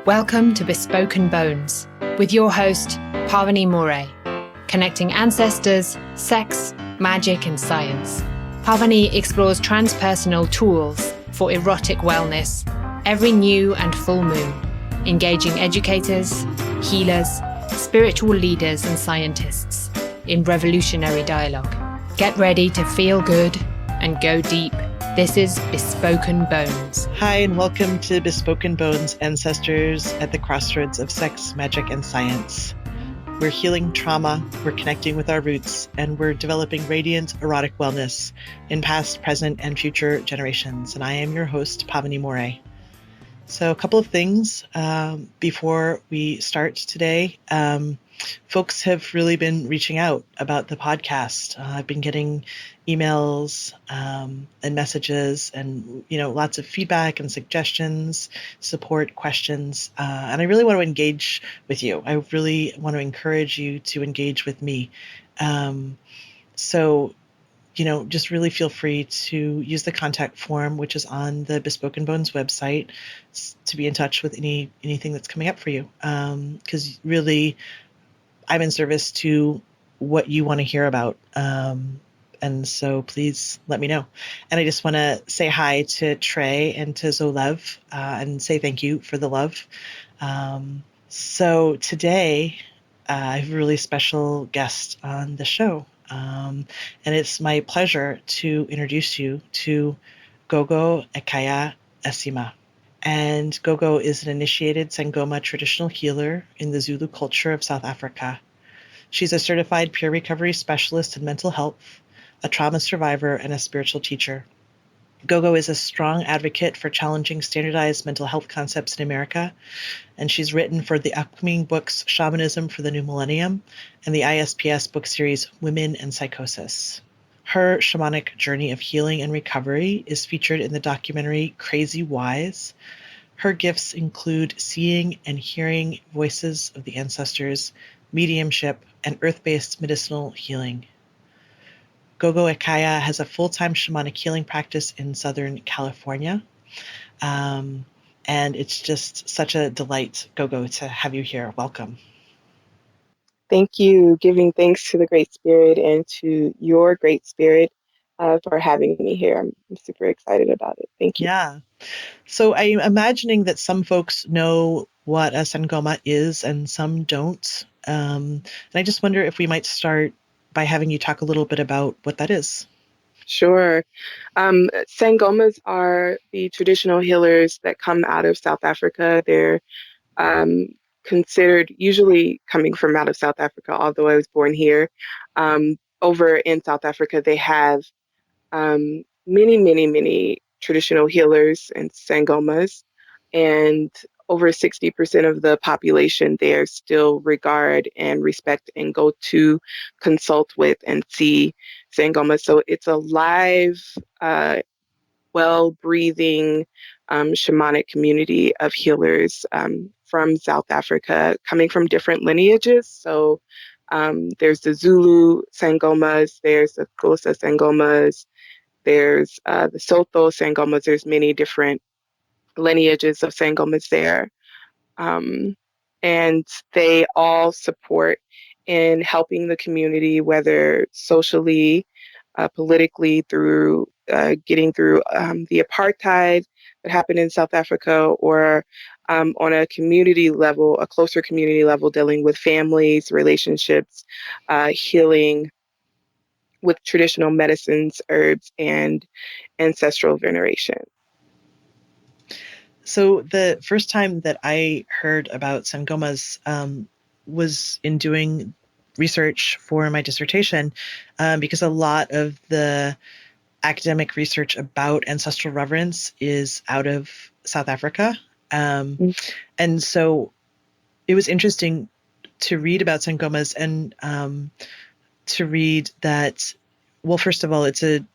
Welcome to Bespoken Bones with your host, Pavini Moray, connecting ancestors, sex, magic and science. Pavini explores transpersonal tools for erotic wellness every new and full moon, engaging educators, healers, spiritual leaders and scientists in revolutionary dialogue. Get ready to feel good and go deep. This is Bespoken Bones. Hi, and welcome to Bespoken Bones, ancestors at the crossroads of sex, magic, and science. We're healing trauma, we're connecting with our roots, and we're developing radiant erotic wellness in past, present, and future generations. And I am your host, Pavini Moray. So a couple of things before we start today. Folks have really been reaching out about the podcast. I've been getting emails and messages and, lots of feedback and suggestions, support, questions. And I really want to engage with you. I really want to encourage you to engage with me. So just really feel free to use the contact form, which is on the Bespoken Bones website, to be in touch with anything that's coming up for you. Because really, I'm in service to what you want to hear about. And so please let me know. And I just want to say hi to Trey and to Zolev and say thank you for the love. So today, I have a really special guest on the show. And it's my pleasure to introduce you to Gogo Ekhaya Esima. And Gogo is an initiated Sangoma traditional healer in the Zulu culture of South Africa. She's a certified peer recovery specialist in mental health, a trauma survivor, and a spiritual teacher. Gogo is a strong advocate for challenging standardized mental health concepts in America, and she's written for the upcoming books Shamanism for the New Millennium and the ISPS book series Women and Psychosis. Her shamanic journey of healing and recovery is featured in the documentary Crazy Wise. Her gifts include seeing and hearing voices of the ancestors, mediumship, and earth-based medicinal healing. Gogo Ekhaya has a full-time shamanic healing practice in Southern California. And it's just such a delight, Gogo, to have you here. Welcome. Thank you. Giving thanks to the Great Spirit and to your Great Spirit for having me here. I'm super excited about it. Thank you. Yeah. So I'm imagining that some folks know what a Sangoma is and some don't. And I just wonder if we might start by having you talk a little bit about what that is. Sure. Sangomas are the traditional healers that come out of South Africa. They're considered usually coming from out of South Africa, although I was born here. Over in South Africa, they have many traditional healers and Sangomas, and over 60% of the population there still regard and respect and go to consult with and see Sangoma. So it's a live, well-breathing, shamanic community of healers from South Africa, coming from different lineages. So there's the Zulu Sangomas, there's the Xhosa Sangomas, there's the Sotho Sangomas. There's many different lineages of Sangomas there. And they all support in helping the community, whether socially, politically, through getting through the apartheid that happened in South Africa, or on a community level, a closer community level, dealing with families, relationships, healing with traditional medicines, herbs, and ancestral veneration. So the first time that I heard about Sangomas was in doing research for my dissertation, because a lot of the academic research about ancestral reverence is out of South Africa. And so it was interesting to read about Sangomas and to read that, well, first of all, it's a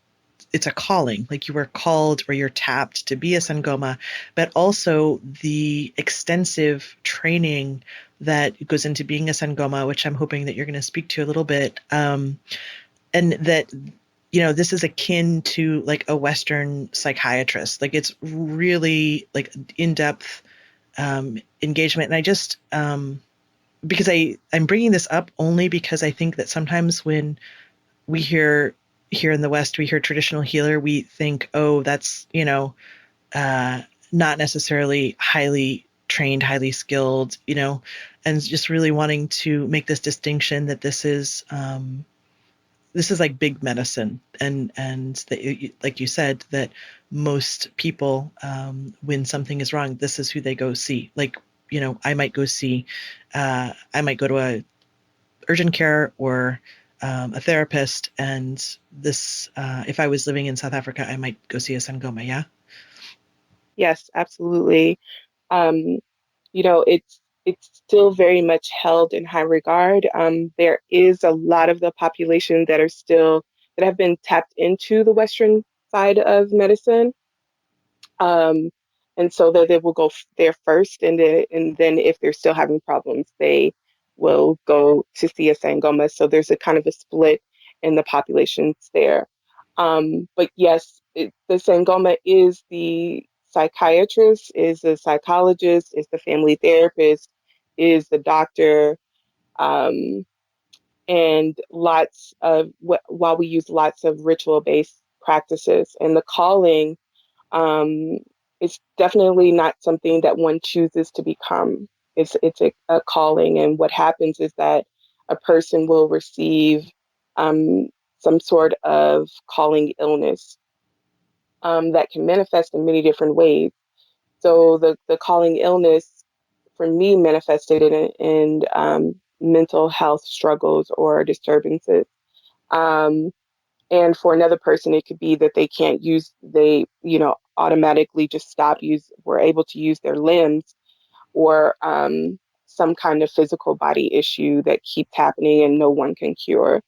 calling, like you were called or you're tapped to be a Sangoma, but also the extensive training that goes into being a Sangoma, which I'm hoping that you're going to speak to a little bit. And that, this is akin to like a Western psychiatrist. Like it's really like in-depth engagement. And I just, because I'm bringing this up only because I think that sometimes when we hear here in the West, we hear traditional healer, we think, oh, that's, not necessarily highly trained, highly skilled, and just really wanting to make this distinction that this is like big medicine, and that, like you said, that most people, when something is wrong, this is who they go see. Like, I might go to a urgent care or a therapist, and this, if I was living in South Africa, I might go see a Sangoma. Yeah. Yes, absolutely. Um, it's still very much held in high regard. There is a lot of the population that have been tapped into the Western side of medicine. Um, and so that they will go there first, and then if they're still having problems, they will go to see a Sangoma. So there's a kind of a split in the populations there. But yes, the Sangoma is the psychiatrist, is the psychologist, is the family therapist, is the doctor, um, and while we use lots of ritual-based practices, and the calling, um, it's definitely not something that one chooses to become. It's a calling, and what happens is that a person will receive um, some sort of calling illness that can manifest in many different ways. So the calling illness for me manifested in mental health struggles or disturbances. Um, and for another person, it could be that they automatically just were able to use their limbs, or some kind of physical body issue that keeps happening and no one can cure.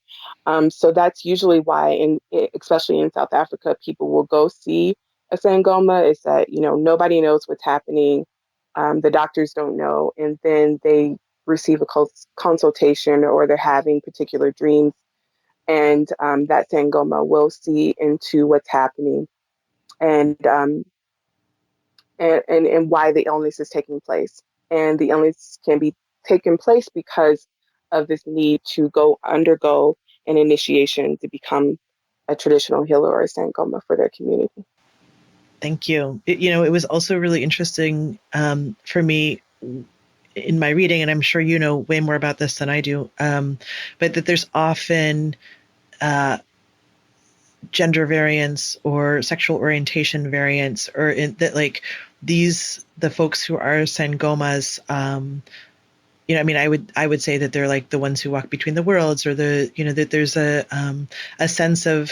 So that's usually why, especially in South Africa, people will go see a Sangoma, is that, nobody knows what's happening. The doctors don't know. And then they receive a consultation, or they're having particular dreams, and that Sangoma will see into what's happening, and and why the illness is taking place. And the illness can be taking place because of this need to go undergo an initiation to become a traditional healer or a Sangoma for their community. Thank you. It was also really interesting for me in my reading, and I'm sure you know way more about this than I do, but that there's often gender variance or sexual orientation variance, or that like the folks who are Sangomas, I would say that they're like the ones who walk between the worlds, or that there's a sense of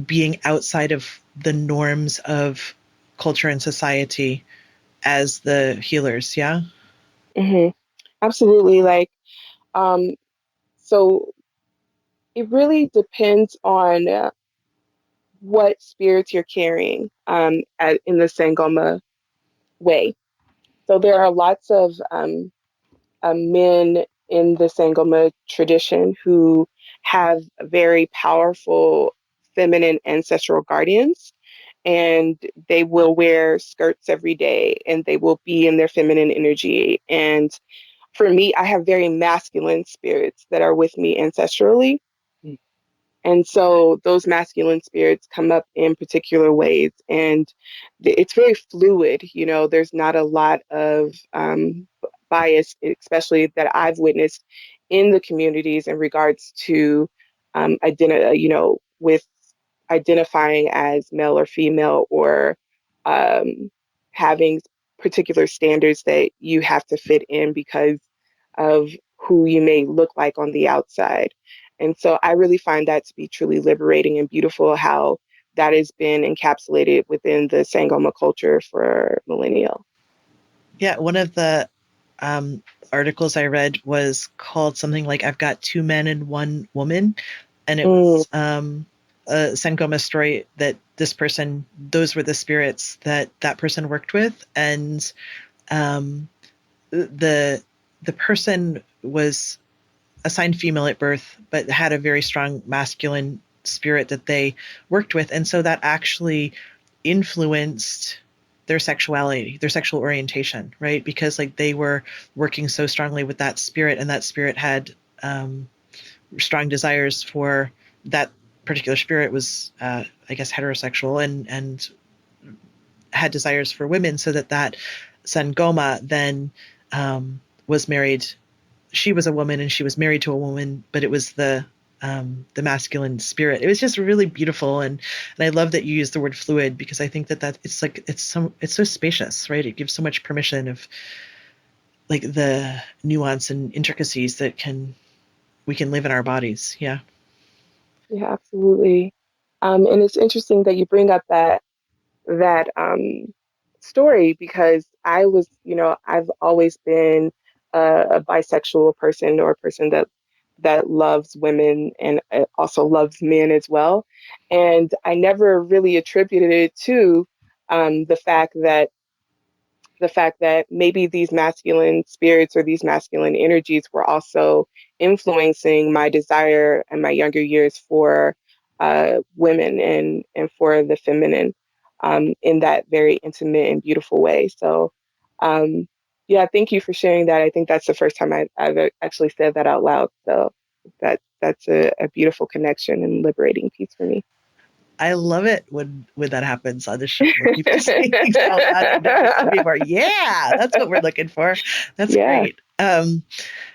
being outside of the norms of culture and society as the healers. Yeah. Hmm. Absolutely. Um, so it really depends on what spirits you're carrying in the Sangoma way. So there are lots of men in the Sangoma tradition who have very powerful feminine ancestral guardians, and they will wear skirts every day, and they will be in their feminine energy. And for me, I have very masculine spirits that are with me ancestrally. And so those masculine spirits come up in particular ways, and it's very fluid. There's not a lot of bias, especially that I've witnessed in the communities in regards to with identifying as male or female, or um, having particular standards that you have to fit in because of who you may look like on the outside. And so I really find that to be truly liberating and beautiful, how that has been encapsulated within the Sangoma culture for millennia. Yeah. One of the articles I read was called something like "I've Got Two Men and One Woman," and it Mm, was a Sangoma story that those were the spirits that person worked with, and um, the person was assigned female at birth, but had a very strong masculine spirit that they worked with, and so that actually influenced their sexuality, their sexual orientation, right? Because like they were working so strongly with that spirit, and that spirit had strong desires for that particular spirit was, I guess, heterosexual and had desires for women, so that Sangoma then was married. She was a woman and she was married to a woman, but it was the masculine spirit. It was just really beautiful, and I love that you use the word fluid, because I think that it's so spacious, right? It gives so much permission of like the nuance and intricacies that we can live in our bodies. Yeah. Yeah, absolutely. And it's interesting that you bring up that story, because I was, I've always been a bisexual person, or a person that loves women and also loves men as well. And I never really attributed it to the fact that maybe these masculine spirits or these masculine energies were also influencing my desire in my younger years for women and for the feminine, in that very intimate and beautiful way. So, um, yeah, thank you for sharing that. I think that's the first time I've actually said that out loud. So that's a beautiful connection and liberating piece for me. I love it when that happens on the show, when people say things out loud and then people are, yeah, that's what we're looking for. That's Yeah. great. And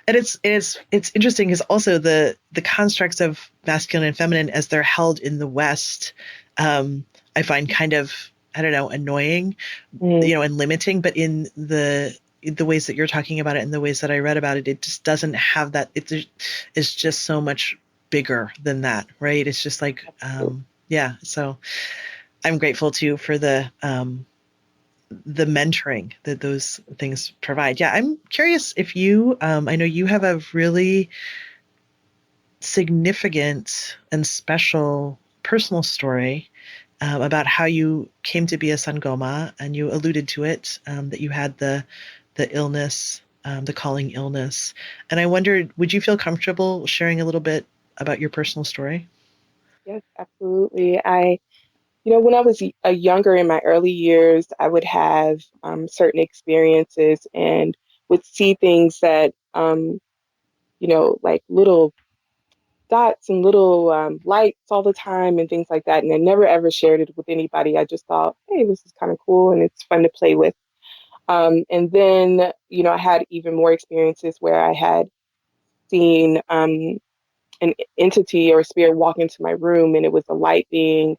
it's interesting because also the constructs of masculine and feminine as they're held in the West, I find kind of, I don't know, annoying, Mm, and limiting. But in the ways that you're talking about it and the ways that I read about it, it just doesn't have that. It's just so much bigger than that, right? It's just like, absolutely. yeah. So I'm grateful too for the mentoring that those things provide. Yeah, I'm curious if I know you have a really significant and special personal story about how you came to be a Sangoma, and you alluded to it, that you had the illness, the calling illness. And I wondered, would you feel comfortable sharing a little bit about your personal story? Yes, absolutely. When I was a younger, in my early years, I would have certain experiences and would see things that, like little dots and little lights all the time and things like that. And I never ever shared it with anybody. I just thought, hey, this is kind of cool and it's fun to play with. And then, I had even more experiences where I had seen an entity or a spirit walk into my room, and it was a light being,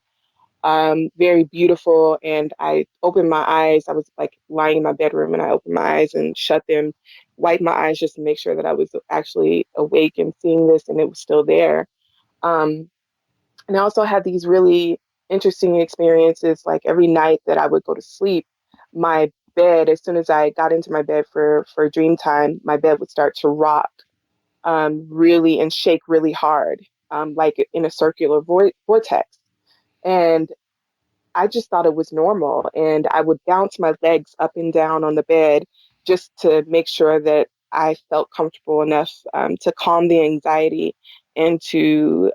very beautiful. And I opened my eyes. I was like lying in my bedroom, and I opened my eyes and shut them, wiped my eyes just to make sure that I was actually awake and seeing this, and it was still there. Um, and I also had these really interesting experiences. Like every night that I would go to sleep, my bed, as soon as I got into my bed for dream time, my bed would start to rock, really, and shake really hard, like in a circular vortex. And I just thought it was normal. And I would bounce my legs up and down on the bed just to make sure that I felt comfortable enough, to calm the anxiety and to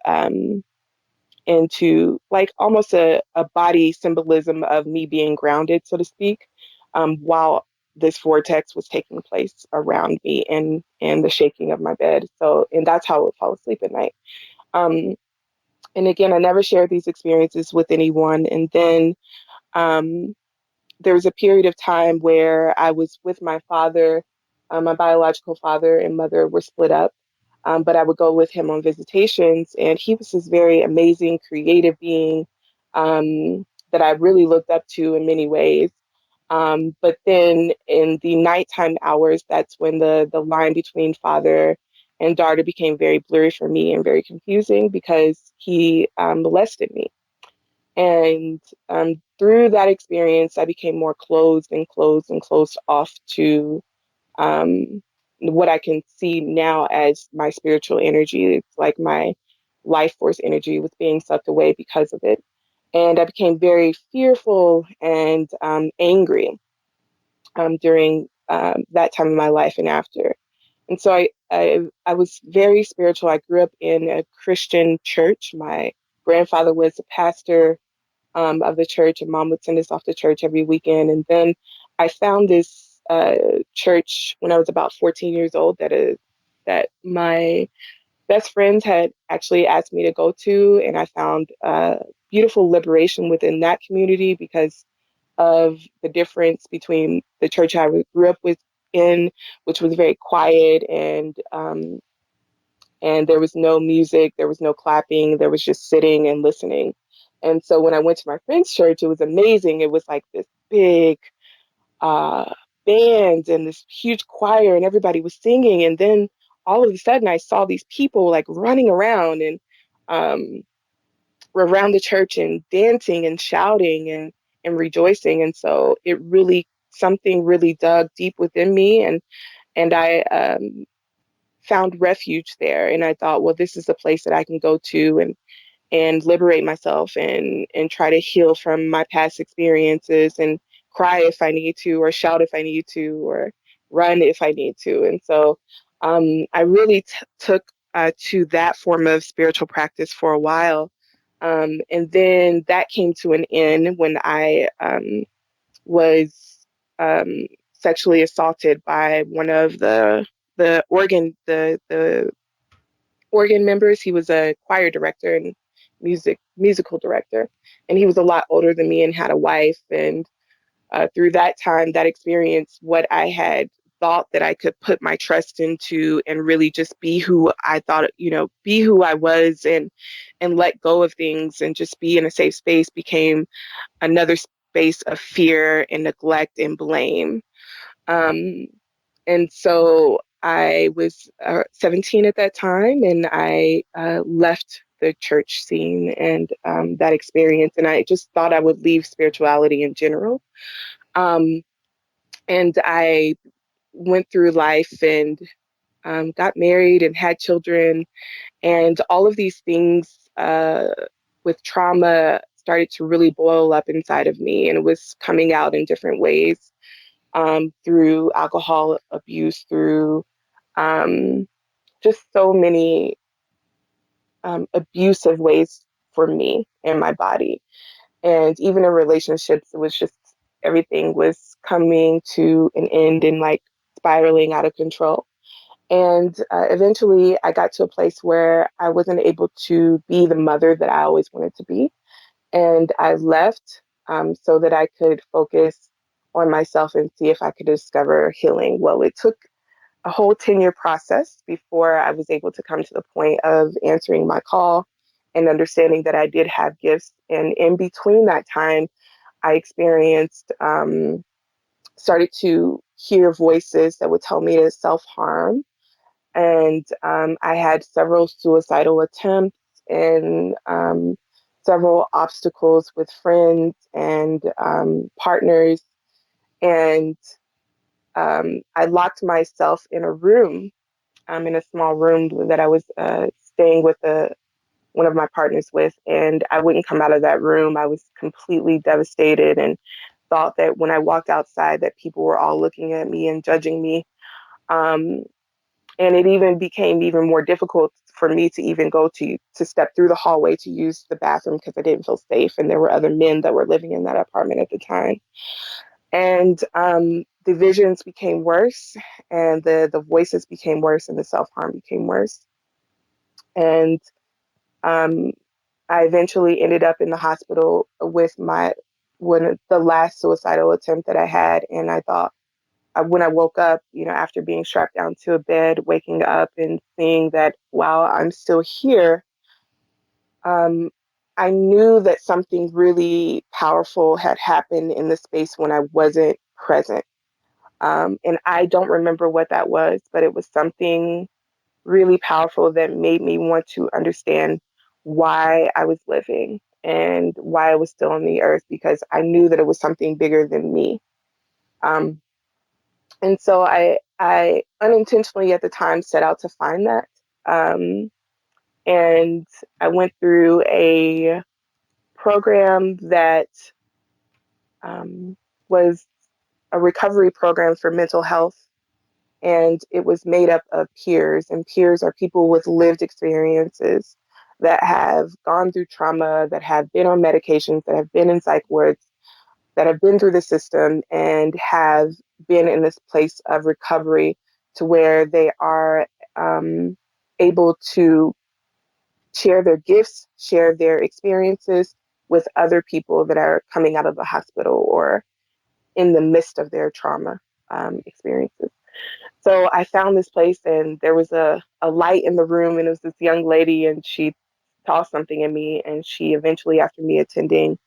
like almost a body symbolism of me being grounded, so to speak, while this vortex was taking place around me and the shaking of my bed. So, and that's how I would fall asleep at night. Um, and again, I never shared these experiences with anyone. And then, um, there was a period of time where I was with my father. My biological father and mother were split up, but I would go with him on visitations, and he was this very amazing, creative being, that I really looked up to in many ways. But then in the nighttime hours, that's when the line between father and daughter became very blurry for me and very confusing, because he molested me. And through that experience, I became more closed and closed and closed off to, um, what I can see now as my spiritual energy. It's like my life force energy was being sucked away because of it. And I became very fearful and angry, during that time of my life and after. And so I was very spiritual. I grew up in a Christian church. My grandfather was a pastor, of the church, and mom would send us off to church every weekend. And then I found this church when I was about 14 years old that my best friends had actually asked me to go to, and I found beautiful liberation within that community because of the difference between the church I grew up with in, which was very quiet and there was no music, there was no clapping, there was just sitting and listening. And so when I went to my friend's church, it was amazing. It was like this big uh, band and this huge choir, and everybody was singing. And then all of a sudden, I saw these people like running around and um, around the church and dancing and shouting and rejoicing. And so it really, something really dug deep within me, and I found refuge there. And I thought, well, this is a place that I can go to and liberate myself and try to heal from my past experiences and cry if I need to, or shout if I need to, or run if I need to. And so I really took to that form of spiritual practice for a while. And then that came to an end when I was sexually assaulted by one of the organ members. He was a choir director and musical director, and he was a lot older than me and had a wife. And through that time, that experience, what I had thought that I could put my trust into and really just be who I thought, be who I was and let go of things and just be in a safe space became another space of fear and neglect and blame. Um, and so I was 17 at that time, and I left the church scene and that experience. And I just thought I would leave spirituality in general. Um, and I went through life and got married and had children. And all of these things with trauma started to really boil up inside of me. And it was coming out in different ways through alcohol abuse, through um, just so many abusive ways for me and my body. And even in relationships, it was just everything was coming to an end and like spiraling out of control. And eventually I got to a place where I wasn't able to be the mother that I always wanted to be. And I left so that I could focus on myself and see if I could discover healing. Well, it took a whole 10-year process before I was able to come to the point of answering my call and understanding that I did have gifts. And in between that time, I experienced, started to hear voices that would tell me to self-harm. And I had several suicidal attempts and several obstacles with friends and partners. And I locked myself in a room, in a small room that I was staying with one of my partners with, and I wouldn't come out of that room. I was completely devastated and thought that when I walked outside that people were all looking at me and judging me. Um, and it even became even more difficult for me to even go to step through the hallway to use the bathroom because I didn't feel safe, and there were other men that were living in that apartment at the time. And the visions became worse, and the voices became worse, and the self-harm became worse. And um, I eventually ended up in the hospital with the last suicidal attempt that I had. And I thought, when I woke up, after being strapped down to a bed, waking up and seeing that while I'm still here, um, I knew that something really powerful had happened in the space when I wasn't present. And I don't remember what that was, but it was something really powerful that made me want to understand why I was living and why I was still on the earth, because I knew that it was something bigger than me. Um, and so I unintentionally at the time set out to find that. Um, and I went through a program that was a recovery program for mental health, and it was made up of peers, and peers are people with lived experiences that have gone through trauma, that have been on medications, that have been in psych wards, that have been through the system and have been in this place of recovery to where they are able to share their gifts, share their experiences with other people that are coming out of the hospital or in the midst of their trauma experiences. So I found this place, and there was a light in the room, and it was this young lady, and she saw something in me, and she eventually, after me attending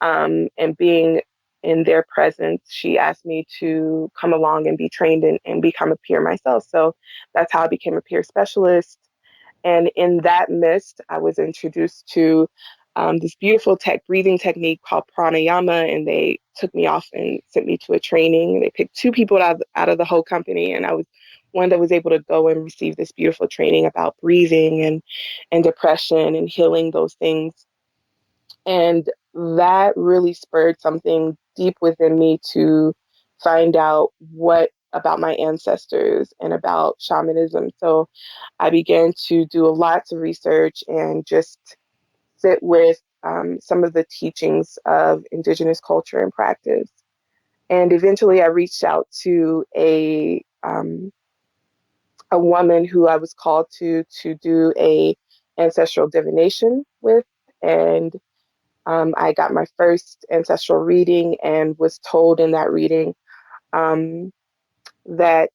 and being in their presence, she asked me to come along and be trained and become a peer myself. So that's how I became a peer specialist. And in that midst, I was introduced to this beautiful breathing technique called pranayama, and they took me off and sent me to a training. They picked two people out of the whole company, and I was one that was able to go and receive this beautiful training about breathing and depression and healing those things. And that really spurred something deep within me to find out what about my ancestors and about shamanism. So I began to do lots of research and just sit with some of the teachings of indigenous culture and practice. And eventually I reached out to a woman who I was called to do a ancestral divination with. And I got my first ancestral reading and was told in that reading that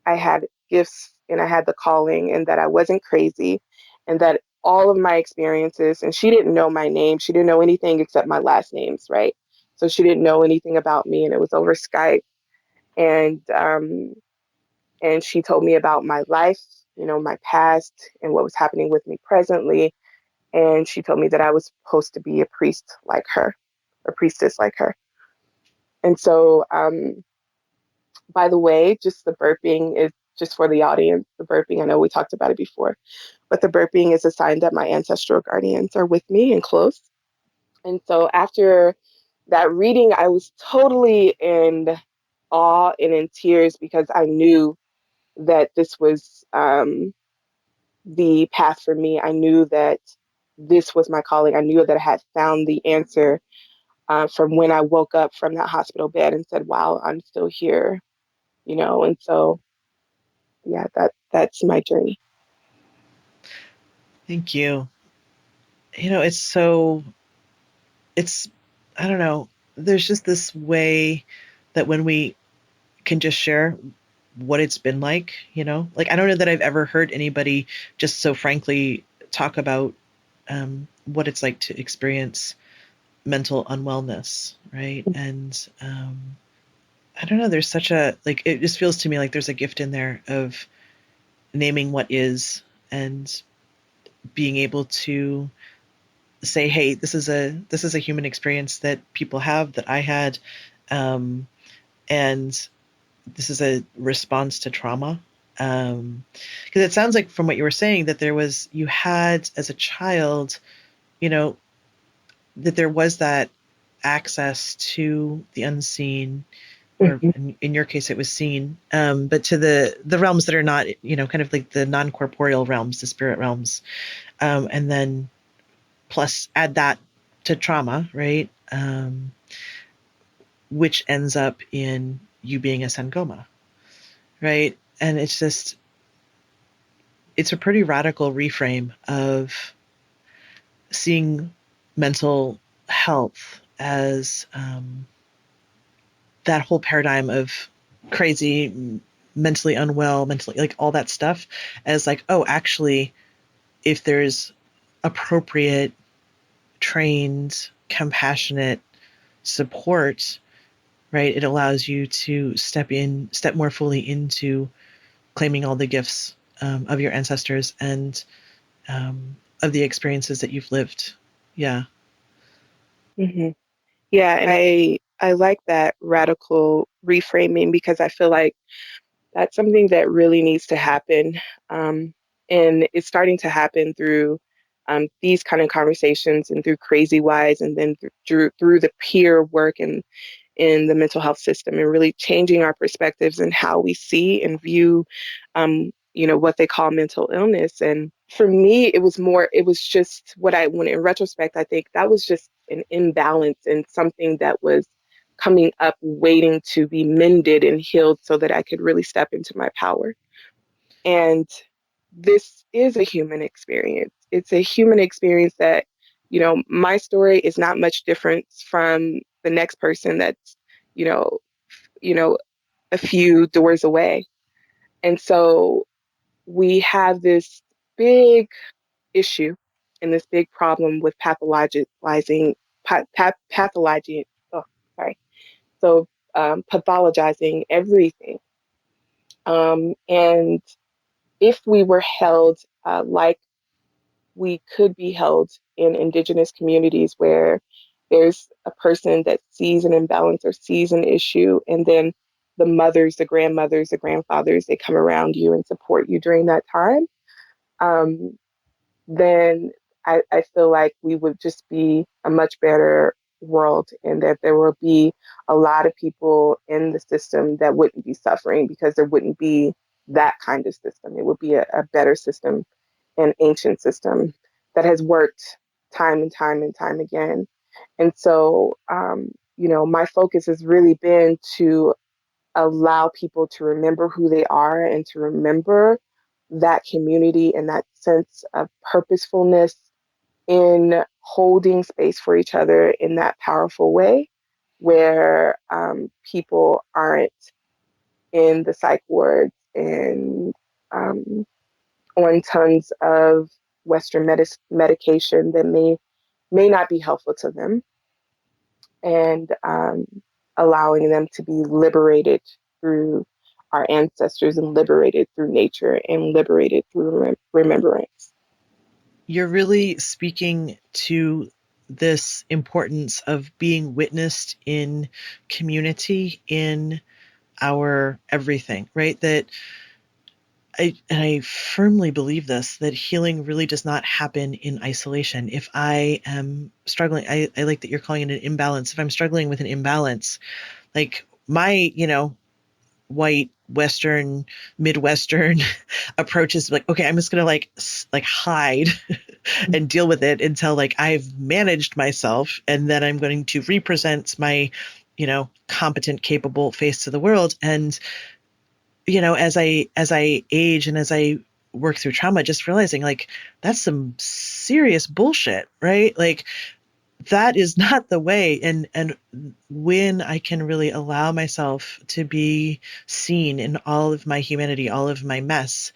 I had gifts and I had the calling and that I wasn't crazy and that all of my experiences, and she didn't know my name. She didn't know anything except my last names, right? So she didn't know anything about me, and it was over Skype. And she told me about my life, my past and what was happening with me presently. And she told me that I was supposed to be a priest like her, a priestess like her. And so, by the way, just the burping is just for the audience. The burping, I know we talked about it before, but the burping is a sign that my ancestral guardians are with me and close. And so after that reading, I was totally in awe and in tears because I knew that this was the path for me. I knew that this was my calling. I knew that I had found the answer from when I woke up from that hospital bed and said, wow, I'm still here, and so, yeah, that's my journey. Thank you. It's, I don't know, there's just this way that when we can just share what it's been like, like, I don't know that I've ever heard anybody just so frankly talk about what it's like to experience mental unwellness, right? And I don't know, there's such a, like, it just feels to me like there's a gift in there of naming what is and being able to say, hey, this is a human experience that people have, that I had, and this is a response to trauma. Because it sounds like from what you were saying that you had as a child, that there was that access to the unseen, or Mm-hmm. in your case it was seen, but to the realms that are not, kind of like the non-corporeal realms, the spirit realms, and then plus add that to trauma, right? Which ends up in you being a Sangoma, right? And it's a pretty radical reframe of seeing mental health as that whole paradigm of crazy, mentally unwell, mentally, like, all that stuff, as like, oh, actually, if there's appropriate, trained, compassionate support, right, it allows you to step more fully into claiming all the gifts of your ancestors and of the experiences that you've lived. Yeah. Mm-hmm. Yeah, and I like that radical reframing because I feel like that's something that really needs to happen, and it's starting to happen through these kind of conversations and through Crazy Wise, and then through the peer work and in the mental health system, and really changing our perspectives and how we see and view, what they call mental illness. And for me, it was just when in retrospect, I think that was just an imbalance and something that was coming up, waiting to be mended and healed so that I could really step into my power. And this is a human experience. It's a human experience that, my story is not much different from the next person that's, you know, you know, a few doors away. And so we have this big issue and this big problem with pathology. Oh, sorry. So pathologizing everything. And if we were held like we could be held in Indigenous communities where there's a person that sees an imbalance or sees an issue, and then the mothers, the grandmothers, the grandfathers, they come around you and support you during that time, um, then I feel like we would just be a much better world, and that there will be a lot of people in the system that wouldn't be suffering because there wouldn't be that kind of system. It would be a better system, an ancient system that has worked time and time and time again. And so, my focus has really been to allow people to remember who they are and to remember that community and that sense of purposefulness in holding space for each other in that powerful way where people aren't in the psych wards and um, on tons of Western medication that may not be helpful to them, and allowing them to be liberated through our ancestors and liberated through nature and liberated through remembrance. You're really speaking to this importance of being witnessed in community, in our everything, right? That I firmly believe this, that healing really does not happen in isolation. If I am struggling, I like that you're calling it an imbalance. If I'm struggling with an imbalance, like my, white, Western, Midwestern approach is like, okay, I'm just going to like hide and deal with it until like I've managed myself. And then I'm going to represent my, competent, capable face to the world. And as I age and as I work through trauma, just realizing like that's some serious bullshit, right? Like that is not the way. And when I can really allow myself to be seen in all of my humanity, all of my mess,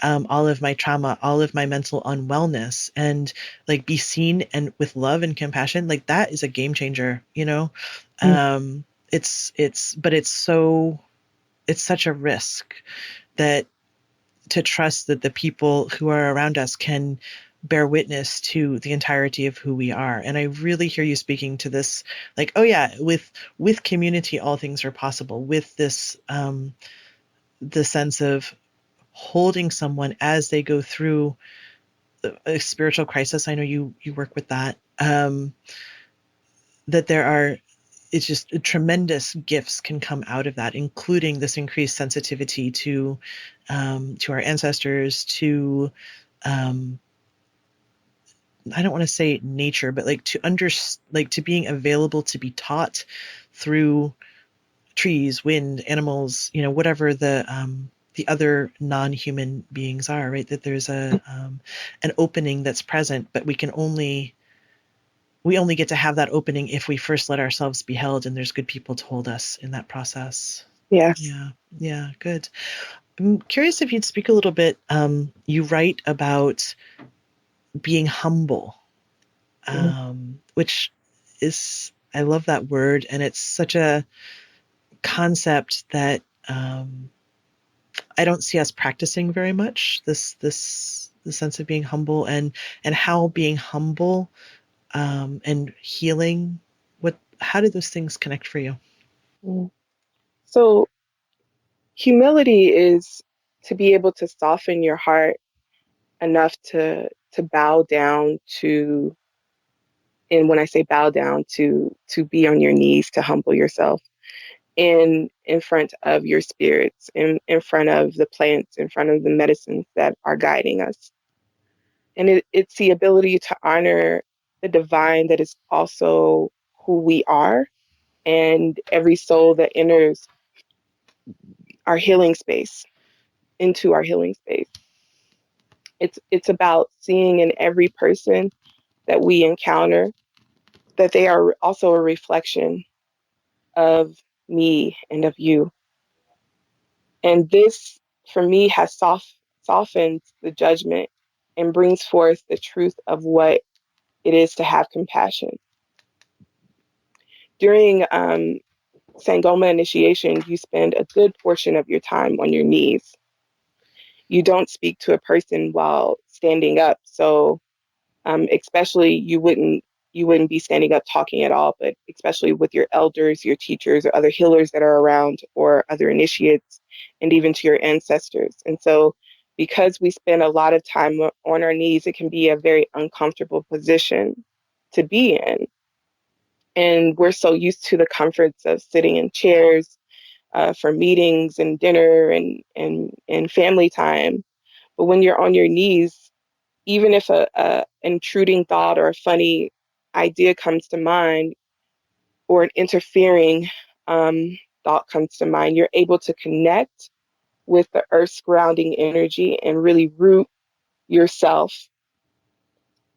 all of my trauma, all of my mental unwellness, and like be seen and with love and compassion, like that is a game changer, Mm. It's such a risk that to trust that the people who are around us can bear witness to the entirety of who we are. And I really hear you speaking to this, like, oh yeah, with community, all things are possible. With this, the sense of holding someone as they go through a spiritual crisis. I know you work with that. That there are, it's just tremendous gifts can come out of that, including this increased sensitivity to our ancestors, to I don't want to say nature, but like to being available to be taught through trees, wind, animals, whatever the other non-human beings are, right? That there's an opening that's present, but we only get to have that opening if we first let ourselves be held, and there's good people to hold us in that process. Yes. Yeah, good. I'm curious if you'd speak a little bit. You write about being humble, Mm. which is, I love that word, and it's such a concept that I don't see us practicing very much. The sense of being humble, and how being humble and healing. How do those things connect for you? Mm. So humility is to be able to soften your heart enough to bow down to, and when I say bow down, to be on your knees, to humble yourself in front of your spirits, in front of the plants, in front of the medicines that are guiding us. And it's the ability to honor the divine that is also who we are, and every soul that enters our healing space, into our healing space. It's about seeing in every person that we encounter that they are also a reflection of me and of you. And this, for me, has softened the judgment and brings forth the truth of what it is to have compassion. During Sangoma initiation, you spend a good portion of your time on your knees. You don't speak to a person while standing up. So especially you wouldn't be standing up talking at all, but especially with your elders, your teachers, or other healers that are around, or other initiates, and even to your ancestors. And so because we spend a lot of time on our knees, it can be a very uncomfortable position to be in. And we're so used to the comforts of sitting in chairs for meetings and dinner and family time. But when you're on your knees, even if a intruding thought or a funny idea comes to mind, or an interfering thought comes to mind, you're able to connect with the earth's grounding energy and really root yourself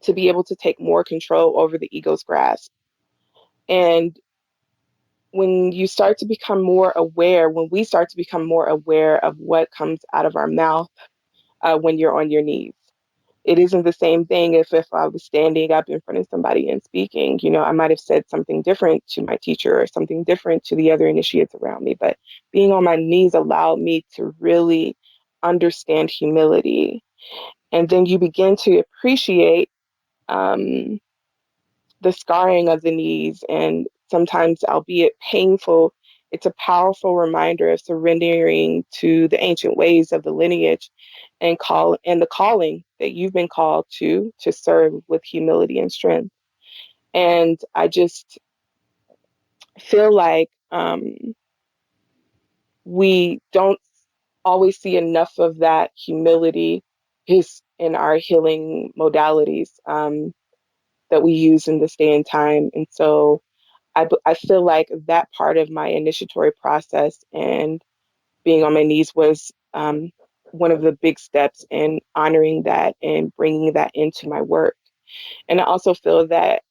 to be able to take more control over the ego's grasp. And when you start to become more aware, when we start to become more aware of what comes out of our mouth when you're on your knees, it isn't the same thing if I was standing up in front of somebody and speaking. You know, I might have said something different to my teacher or something different to the other initiates around me, but being on my knees allowed me to really understand humility. And then you begin to appreciate the scarring of the knees, and sometimes, albeit painful, it's a powerful reminder of surrendering to the ancient ways of the lineage and the calling that you've been called to serve with humility and strength. And I just feel like we don't always see enough of that humility is in our healing modalities that we use in this day and time. And so I feel like that part of my initiatory process and being on my knees was one of the big steps in honoring that and bringing that into my work. And I also feel that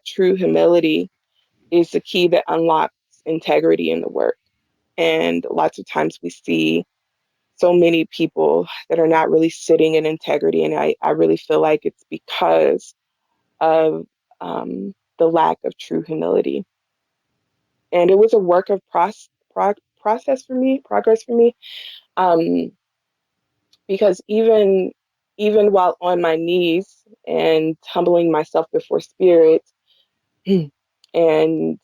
true humility is the key that unlocks integrity in the work. And lots of times we see so many people that are not really sitting in integrity. And I really feel like it's because of the lack of true humility. And it was a work of progress for me, um, because even while on my knees and humbling myself before spirit, and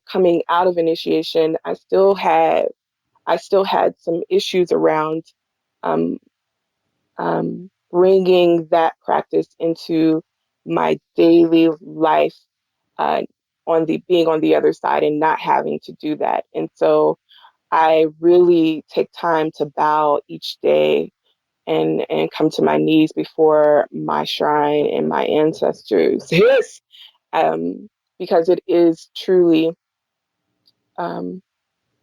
coming out of initiation, I still had some issues around um, bringing that practice into my daily life, uh, on the being on the other side and not having to do that. And so I really take time to bow each day and come to my knees before my shrine and my ancestors. Yes, because it is truly um,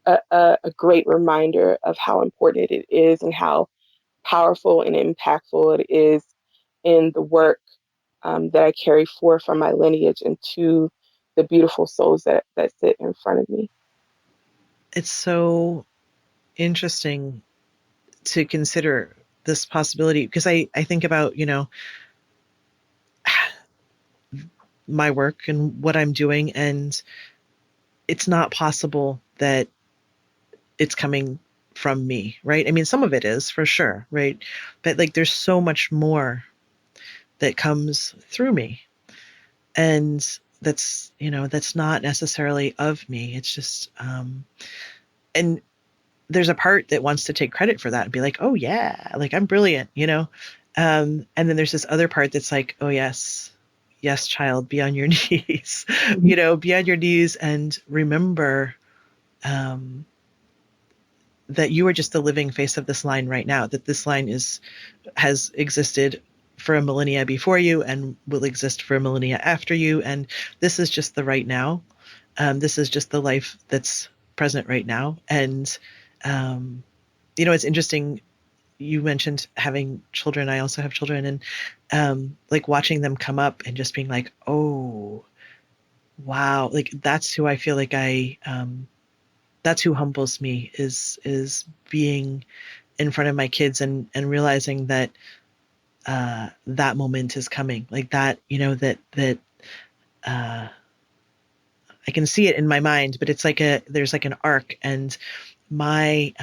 a great reminder of how important it is and how powerful and impactful it is in the work that I carry forth from my lineage into the beautiful souls that sit in front of me. It's so interesting to consider this possibility, because I think about, my work and what I'm doing, and it's not possible that it's coming from me, right? I mean, some of it is for sure, right? But like, there's so much more that comes through me. And that's not necessarily of me. It's just, and there's a part that wants to take credit for that and be like, oh yeah, like I'm brilliant, and then there's this other part that's like, oh yes, child, be on your knees, be on your knees and remember, that you are just the living face of this line right now, that this line has existed for a millennia before you and will exist for a millennia after you. And this is just the right now. This is just the life that's present right now. And, it's interesting. You mentioned having children. I also have children, and like watching them come up and just being like, oh, wow. Like that's who I feel like that's who humbles me is being in front of my kids and realizing that that moment is coming, like that, that I can see it in my mind, but it's like there's like an arc, and my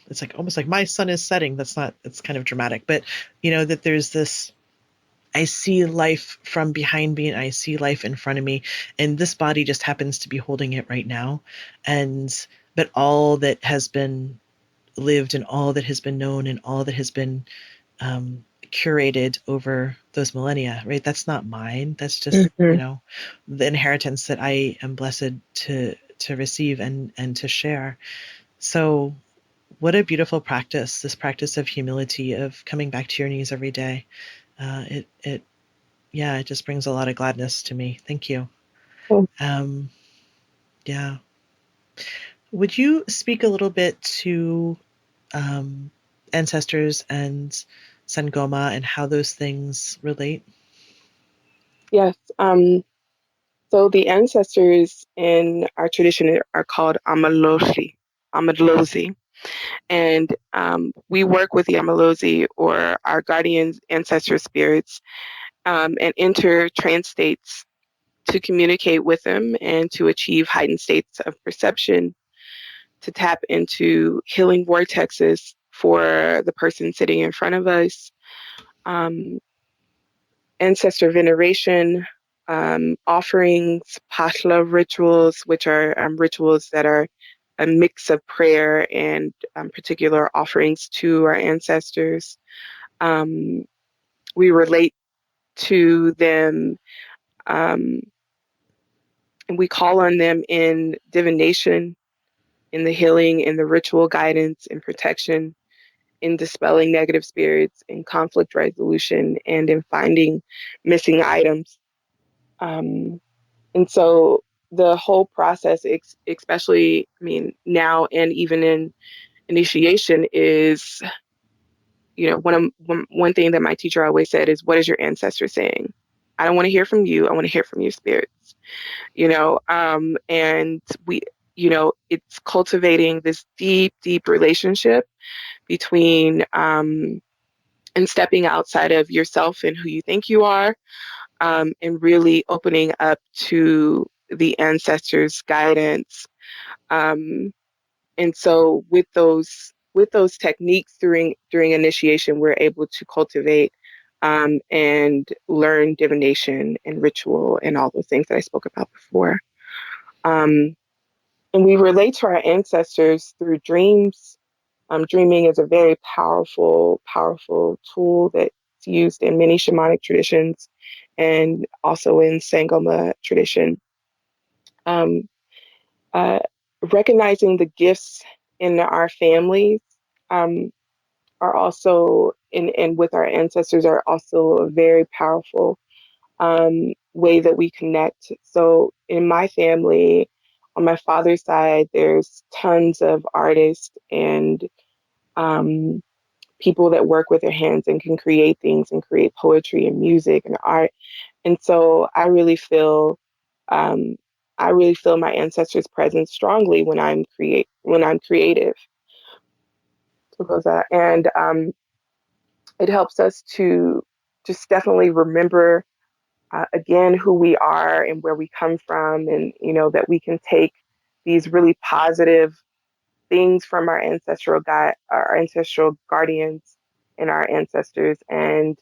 it's like almost like my sun is setting. It's kind of dramatic, but that there's this, I see life from behind me and I see life in front of me, and this body just happens to be holding it right now. But all that has been lived and all that has been known and all that has been curated over those millennia, right? That's not mine. That's just, the inheritance that I am blessed to receive and to share. So what a beautiful practice, this practice of humility, of coming back to your knees every day. It just brings a lot of gladness to me. Thank you. Yeah. Would you speak a little bit to ancestors and Sangoma and how those things relate? Yes. So the ancestors in our tradition are called Amalozi. And we work with the Amalozi, or our guardians, ancestor spirits, and enter trance states to communicate with them and to achieve heightened states of perception, to tap into healing vortexes for the person sitting in front of us. Ancestor veneration, offerings, pashla rituals, which are rituals that are a mix of prayer and particular offerings to our ancestors. We relate to them, and we call on them in divination, in the healing, in the ritual guidance and protection, in dispelling negative spirits, in conflict resolution, and in finding missing items. And so the whole process, especially, now and even in initiation, is, one thing that my teacher always said is, what is your ancestor saying? I don't want to hear from you. I want to hear from your spirits, and we, it's cultivating this deep, deep relationship between, and stepping outside of yourself and who you think you are, and really opening up to the ancestors' guidance. And so with those techniques during initiation, we're able to cultivate and learn divination and ritual and all those things that I spoke about before. And we relate to our ancestors through dreams. Dreaming is a very powerful, powerful tool that's used in many shamanic traditions and also in Sangoma tradition. Um, uh, Recognizing the gifts in our families, are also, and with our ancestors, are also a very powerful way that we connect. So in my family, on my father's side, there's tons of artists and um, people that work with their hands and can create things and create poetry and music and art. And so um, I really feel my ancestors' presence strongly when I'm creative. And it helps us to just definitely remember, again, who we are and where we come from, and that we can take these really positive things from our ancestral guardians and our ancestors, and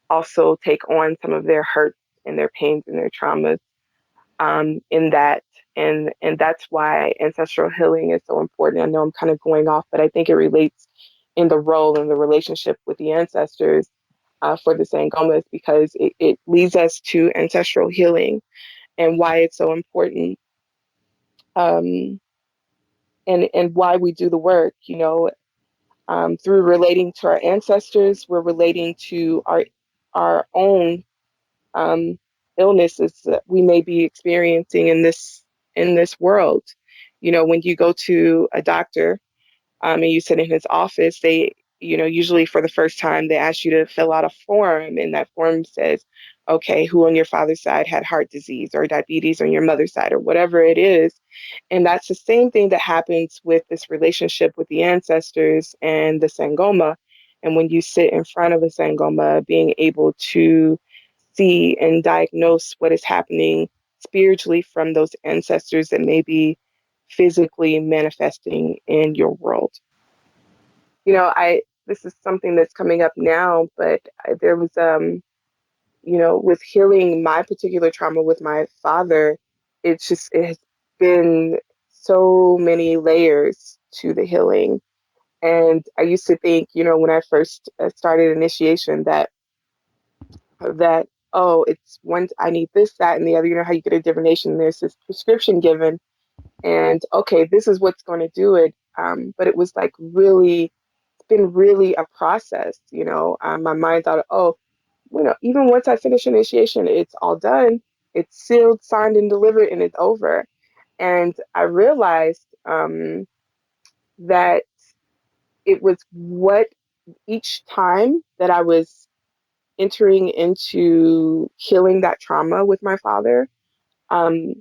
also take on some of their hurts and their pains and their traumas, in that. And that's why ancestral healing is so important. I know I'm kind of going off, but I think it relates in the role and the relationship with the ancestors, for the Sangomas, because it leads us to ancestral healing and why it's so important, um, and why we do the work. through relating to our ancestors, we're relating to our own illnesses that we may be experiencing in this world. You know, when you go to a doctor, and you sit in his office, they, usually for the first time, they ask you to fill out a form, and that form says, okay, who on your father's side had heart disease or diabetes on your mother's side or whatever it is. And that's the same thing that happens with this relationship with the ancestors and the Sangoma. And when you sit in front of a Sangoma, being able to see and diagnose what is happening spiritually from those ancestors that may be physically manifesting in your world. I this is something that's coming up now, but there was with healing my particular trauma with my father, it has been so many layers to the healing. And I used to think, when I first started initiation, that oh, it's one, I need this, that, and the other. You know how you get a divination, there's this prescription given, and okay, this is what's going to do it. But it was like really, it's been really a process. My mind thought, oh, even once I finish initiation, it's all done. It's sealed, signed, and delivered, and it's over. And I realized that it was what each time that I was entering into healing that trauma with my father, um,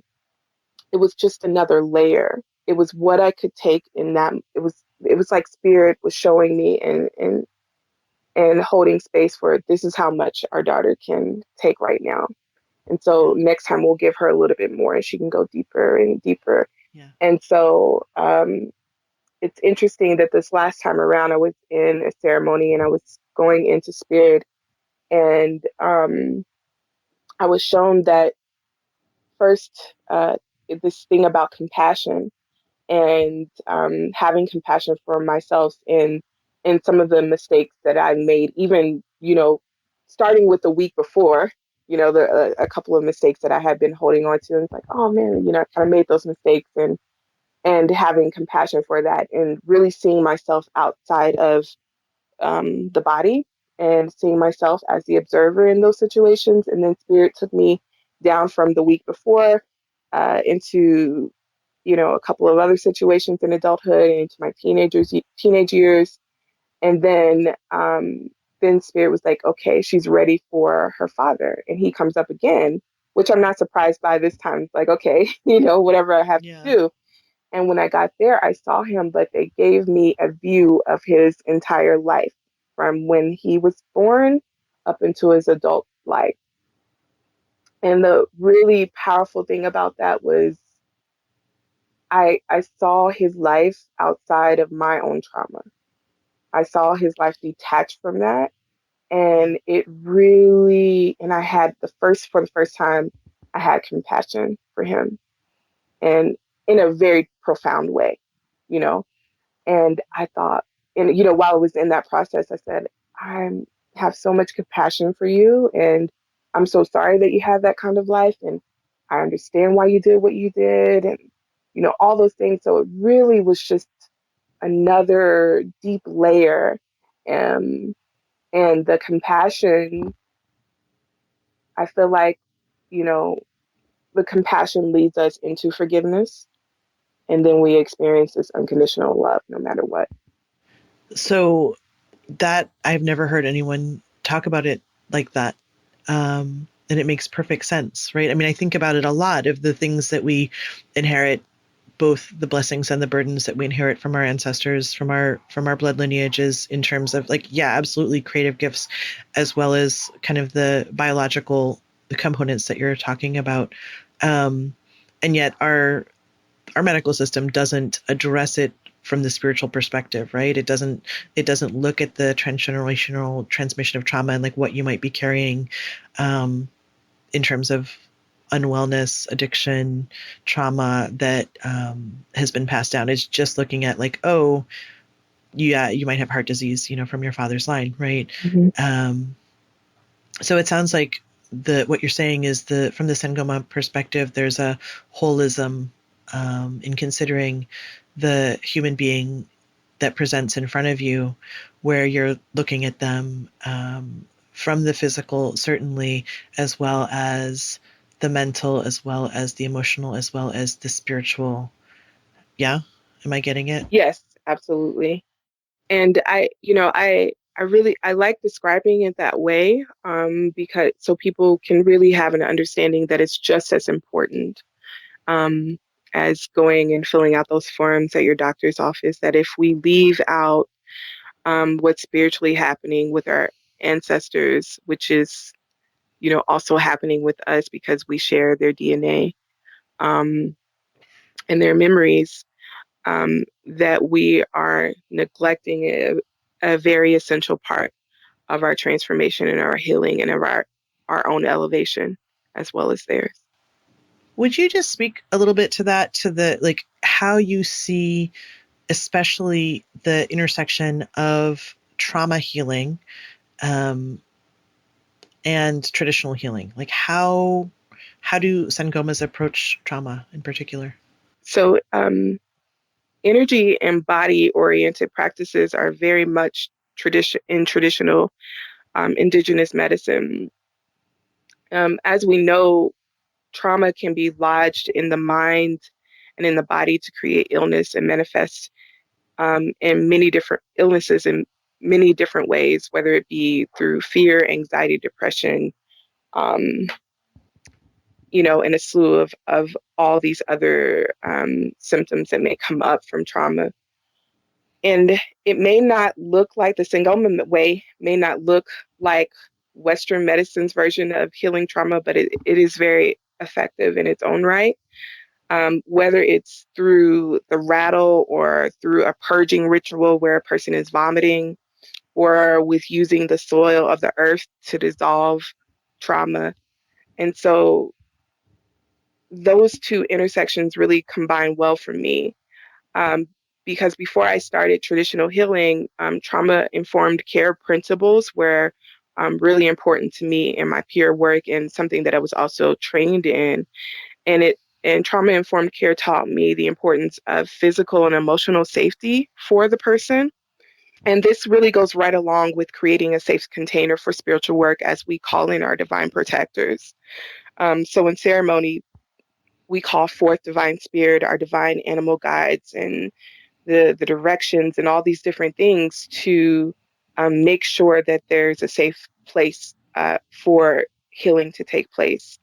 it was just another layer. It was what I could take in that. It was like spirit was showing me and holding space for, this is how much our daughter can take right now. And so next time we'll give her a little bit more and she can go deeper and deeper. Yeah. And so it's interesting that this last time around I was in a ceremony and I was going into spirit, and I was shown that first, this thing about compassion and having compassion for myself in some of the mistakes that I made, even, starting with the week before, a couple of mistakes that I had been holding on to. And it's like, oh man, I kind of made those mistakes, and having compassion for that and really seeing myself outside of the body and seeing myself as the observer in those situations. And then spirit took me down from the week before into a couple of other situations in adulthood and into my teenage years. And then spirit was like, okay, she's ready for her father. And he comes up again, which I'm not surprised by this time. It's like, okay, whatever I have to do. And when I got there, I saw him, but they gave me a view of his entire life from when he was born up into his adult life. And the really powerful thing about that was I saw his life outside of my own trauma. I saw his life detached from that. And it really, and for the first time, I had compassion for him, and in a very profound way, you know. And I thought, and while I was in that process, I said, I have so much compassion for you, and I'm so sorry that you have that kind of life, and I understand why you did what you did, and all those things. So it really was just another deep layer, and the compassion. I feel like you know the compassion leads us into forgiveness, and then we experience this unconditional love, no matter what. So that I've never heard anyone talk about it like that. And it makes perfect sense, right? I mean, I think about it a lot of the things that we inherit, both the blessings and the burdens that we inherit from our ancestors, from our blood lineages, in terms of absolutely creative gifts, as well as kind of the biological components that you're talking about. And yet our medical system doesn't address it from the spiritual perspective, right? It doesn't look at the transgenerational transmission of trauma and what you might be carrying in terms of unwellness, addiction, trauma that has been passed down. It's just looking at oh, yeah, you might have heart disease, from your father's line, right? Mm-hmm. So it sounds like what you're saying is from the Sangoma perspective, there's a holism in considering the human being that presents in front of you, where you're looking at them from the physical, certainly, as well as the mental, as well as the emotional, as well as the spiritual. Yeah? Am I getting it? Yes, absolutely. And I like describing it that way, because so people can really have an understanding that it's just as important, um, as going and filling out those forms at your doctor's office. That if we leave out what's spiritually happening with our ancestors, which is, also happening with us because we share their DNA, um, and their memories, that we are neglecting a very essential part of our transformation and our healing and of our own elevation as well as theirs. Would you just speak a little bit to that, to the like how you see especially the intersection of trauma healing and traditional healing? Like how do Sangomas approach trauma in particular? So energy and body oriented practices are very much traditional indigenous medicine. As we know, trauma can be lodged in the mind and in the body to create illness and manifest in many different illnesses in many different ways, whether it be through fear, anxiety, depression, um, and a slew of all these other symptoms that may come up from trauma. And it may not look like the Sangoma way, may not look like Western medicine's version of healing trauma, but it is very effective in its own right. Whether it's through the rattle or through a purging ritual where a person is vomiting, or with using the soil of the earth to dissolve trauma. And so those two intersections really combine well for me. Um, because before I started traditional healing, trauma informed care principles were really important to me in my peer work and something that I was also trained in. And trauma informed care taught me the importance of physical and emotional safety for the person. And this really goes right along with creating a safe container for spiritual work as we call in our divine protectors. So in ceremony, we call forth divine spirit, our divine animal guides, and the directions and all these different things to make sure that there's a safe place for healing to take place.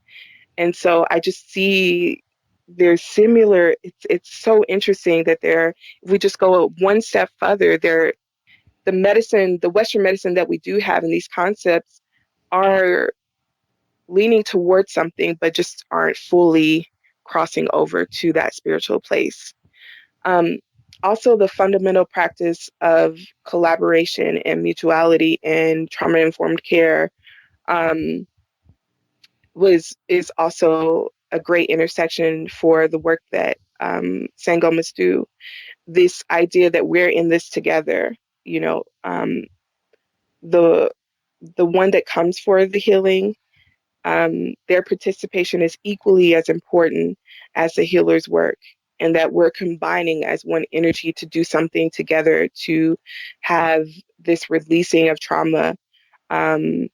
And so I just see there's similar, it's so interesting that if we just go one step further, the Western medicine that we do have in these concepts are leaning towards something, but just aren't fully crossing over to that spiritual place. Um, Also, the fundamental practice of collaboration and mutuality in trauma-informed care um, is also a great intersection for the work that Sangomas do. This idea that we're in this together, the the one that comes for the healing, their participation is equally as important as the healer's work, and that we're combining as one energy to do something together to have this releasing of trauma um,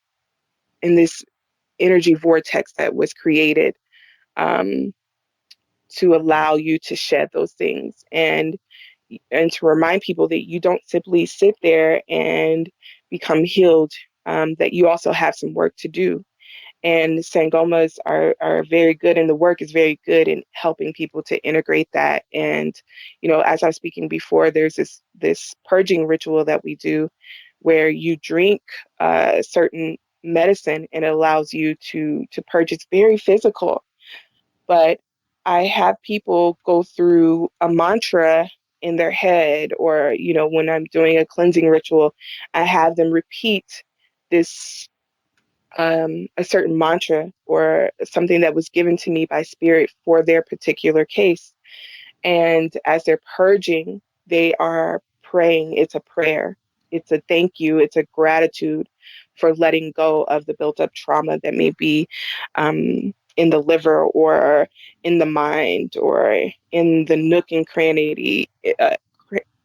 in this energy vortex that was created um, to allow you to shed those things and to remind people that you don't simply sit there and become healed, that you also have some work to do. And Sangomas are very good, and the work is very good in helping people to integrate that. And, as I was speaking before, there's this purging ritual that we do where you drink a certain medicine and it allows you to purge. It's very physical, but I have people go through a mantra in their head, or, when I'm doing a cleansing ritual, I have them repeat this a certain mantra or something that was given to me by spirit for their particular case. And as they're purging, they are praying. It's a prayer. It's a thank you. It's a gratitude for letting go of the built up trauma that may be in the liver or in the mind or in the nook and cranny,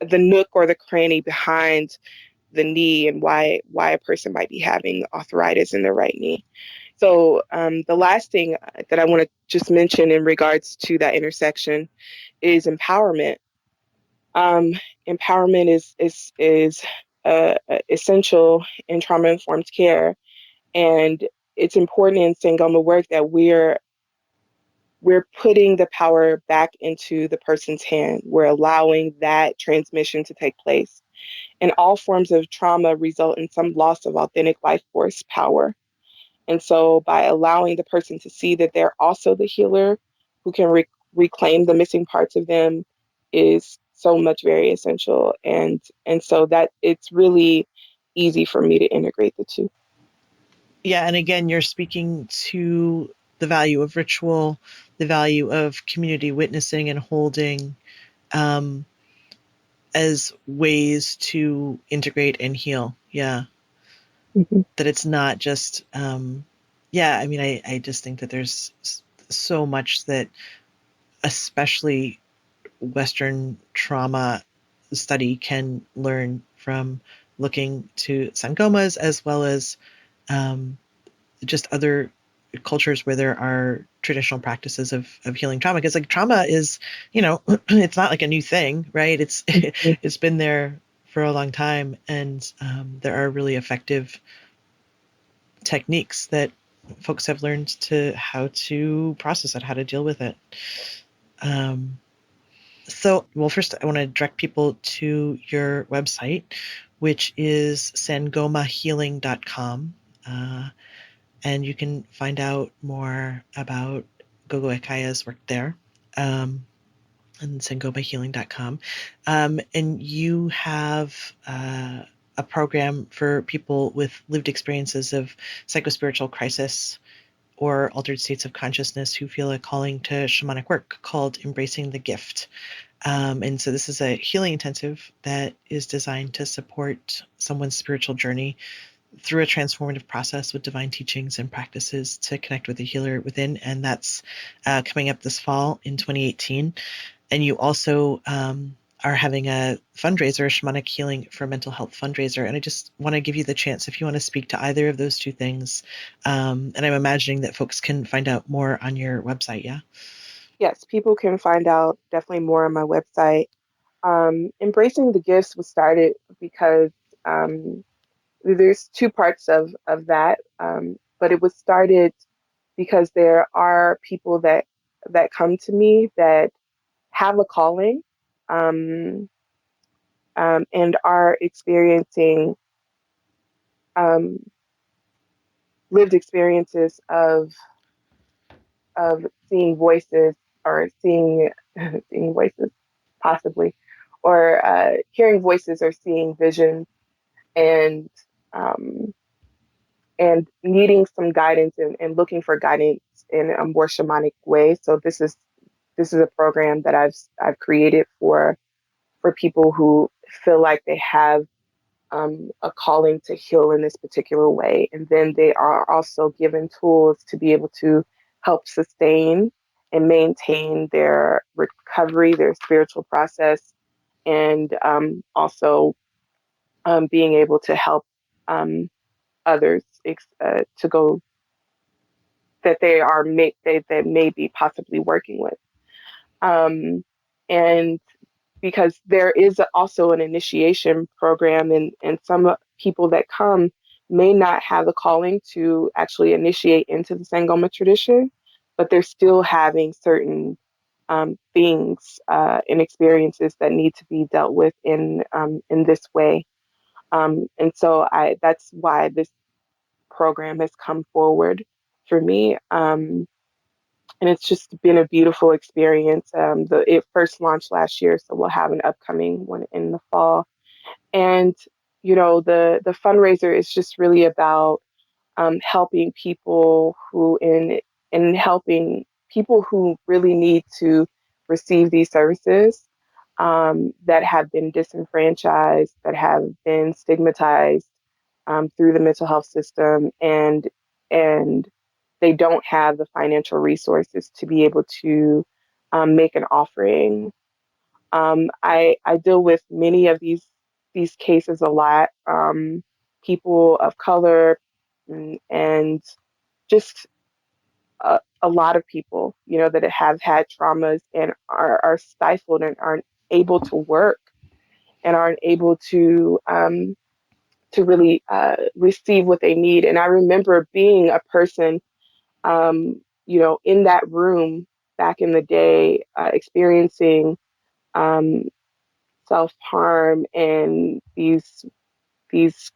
the nook or the cranny behind the knee and why a person might be having arthritis in their right knee. So the last thing that I want to just mention in regards to that intersection is empowerment. Um, Empowerment is essential in trauma informed care, and it's important in Sangoma work that we're putting the power back into the person's hand. We're allowing that transmission to take place. And all forms of trauma result in some loss of authentic life force power. And so by allowing the person to see that they're also the healer who can reclaim the missing parts of them is so much very essential. And so that it's really easy for me to integrate the two. Yeah, and again, you're speaking to the value of ritual, the value of community witnessing and holding as ways to integrate and heal. Yeah. Mm-hmm. That it's not just, I mean, I just think that there's so much that especially Western trauma study can learn from looking to Sangomas as well as just other cultures where there are traditional practices of healing trauma. Because like trauma is, it's not like a new thing, right? It's been there for a long time, and there are really effective techniques that folks have learned to how to process it, how to deal with it. Well, first I want to direct people to your website, which is sangomahealing.com. And you can find out more about Gogo Ekhaya's work there. And sangomahealing.com. And you have a program for people with lived experiences of psychospiritual crisis or altered states of consciousness who feel a calling to shamanic work called Embracing the Gift. And so this is a healing intensive that is designed to support someone's spiritual journey through a transformative process with divine teachings and practices to connect with the healer within. And that's coming up this fall in 2018. And you also are having a fundraiser, a shamanic healing for mental health fundraiser. And I just want to give you the chance if you want to speak to either of those two things. And I'm imagining that folks can find out more on your website, yeah? Yes, people can find out definitely more on my website. Embracing the Gifts was started because there's two parts of that, but it was started because there are people that come to me that have a calling, um, and are experiencing um, lived experiences of seeing voices or seeing seeing voices possibly, or hearing voices or seeing visions, and um, needing some guidance and looking for guidance in a more shamanic way. So this is a program that I've created for people who feel like they have a calling to heal in this particular way, and then they are also given tools to be able to help sustain and maintain their recovery, their spiritual process, and also being able to help others to go that they are that may be possibly working with. Um, and because there is also an initiation program, and some people that come may not have the calling to actually initiate into the Sangoma tradition, but they're still having certain things and experiences that need to be dealt with in this way. And so that's why this program has come forward for me. And it's just been a beautiful experience. It first launched last year, so we'll have an upcoming one in the fall. And the fundraiser is just really about helping people helping people who really need to receive these services, that have been disenfranchised, that have been stigmatized through the mental health system, and they don't have the financial resources to be able to make an offering I deal with many of these cases a lot. People of color, and just a lot of people, that have had traumas and are stifled and aren't able to work and aren't able to really receive what they need. And I remember being a person, in that room back in the day, experiencing um, self-harm and these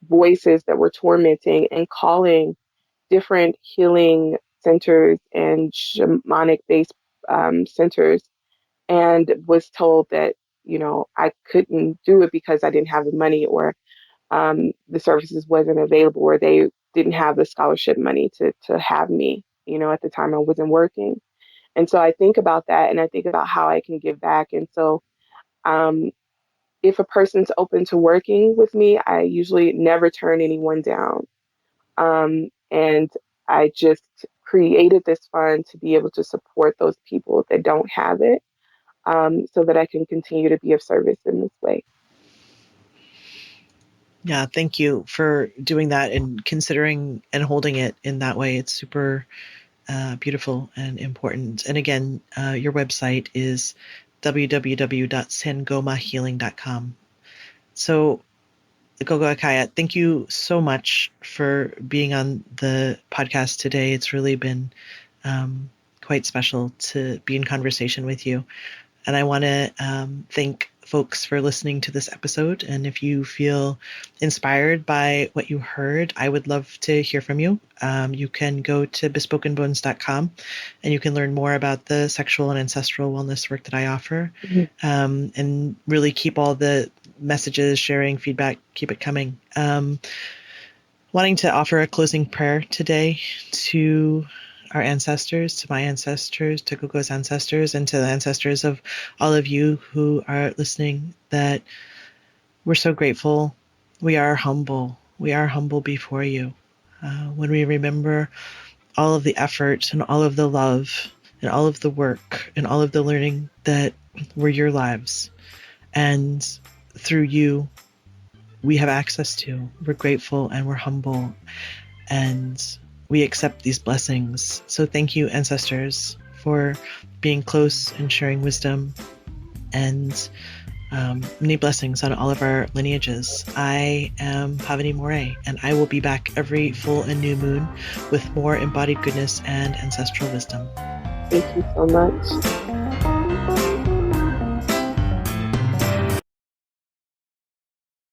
voices that were tormenting, and calling different healing centers and shamanic based centers, and was told that I couldn't do it because I didn't have the money, or the services wasn't available, or they didn't have the scholarship money to have me. At the time I wasn't working. And so I think about that, and I think about how I can give back. And so um, if a person's open to working with me, I usually never turn anyone down. And I just created this fund to be able to support those people that don't have it, so that I can continue to be of service in this way. Yeah, thank you for doing that and considering and holding it in that way. It's super beautiful and important. And again, your website is www.sangomahealing.com. So, Gogo Ekhaya, thank you so much for being on the podcast today. It's really been quite special to be in conversation with you. And I want to thank folks for listening to this episode. And if you feel inspired by what you heard, I would love to hear from you. You can go to bespokenbones.com and you can learn more about the sexual and ancestral wellness work that I offer. Mm-hmm. And really keep all the messages, sharing, feedback, keep it coming. Wanting to offer a closing prayer today to our ancestors, to my ancestors, to Gogo's ancestors, and to the ancestors of all of you who are listening, that we're so grateful. We are humble. We are humble before you. When we remember all of the effort and all of the love and all of the work and all of the learning that were your lives, and through you, we have access to. We're grateful and we're humble, and we accept these blessings. So thank you, ancestors, for being close and sharing wisdom, and many blessings on all of our lineages. I am Pavini Moray, and I will be back every full and new moon with more embodied goodness and ancestral wisdom. Thank you so much.